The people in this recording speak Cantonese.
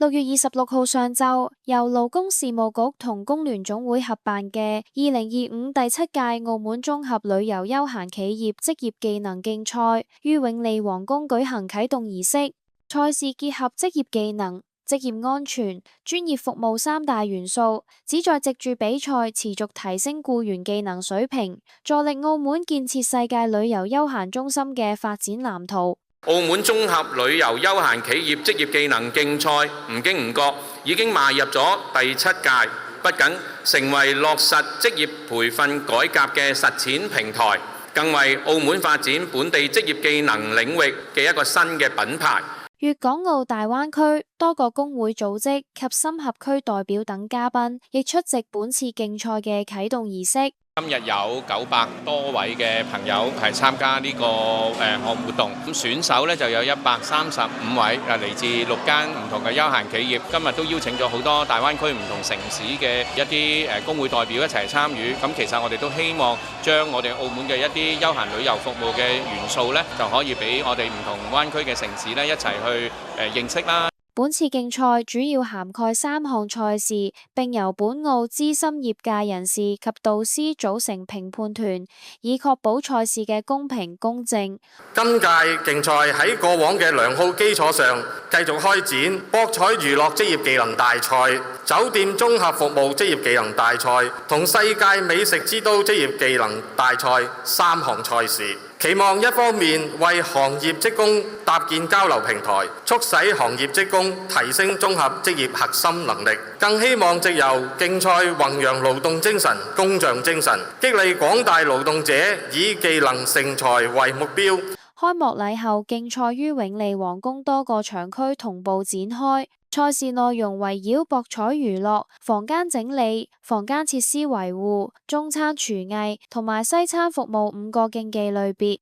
6月26號上晝，由勞工事務局同工聯總會合辦嘅2025第7屆澳門綜合旅遊休閒企業職業技能競賽於永利皇宮舉行啟動儀式。賽事結合職業技能、職業安全、專業服務3大元素，旨在藉住比賽持續提升僱員技能水平，助力澳門建設世界旅遊休閒中心嘅發展藍圖。澳門綜合旅遊休閒企業職業技能競賽唔經唔覺已經邁入咗第7屆，不僅成為落實職業培訓改革嘅實踐平台，更為澳門發展本地職業技能領域嘅一個新嘅品牌。粵港澳大灣區多個工會組織及深合區代表等嘉賓亦出席本次競賽嘅啟動儀式。今日有900多位嘅朋友係參加呢個項目活動，咁選手呢就有135位，嚟自6間唔同嘅休閒企業。今日都邀請咗好多大灣區唔同城市嘅一啲工會代表一齊參與。咁其實我哋都希望將我哋澳門嘅一啲休閒旅遊服務嘅元素呢，就可以俾我哋唔同灣區嘅城市呢一齊去認識啦。本次競賽主要涵蓋3項賽事，並由本澳資深業界人士及導師組成評判團，以確保賽事嘅公平公正。今屆競賽喺過往嘅良好基礎上，繼續開展博彩娛樂職業技能大賽、酒店綜合服務職業技能大賽同世界美食之都職業技能大賽3項賽事。期望一方面為行業職工搭建交流平台，促使行業職工提升綜合職業核心能力，更希望藉由競賽弘揚勞動精神、工匠精神，激勵廣大勞動者以技能成才為目標。開幕禮後，競賽於永利皇宮多個場區同步展開，賽事內容圍繞博彩娛樂、房間整理、房間設施維護、中餐廚藝同埋西餐服務5個競技類別。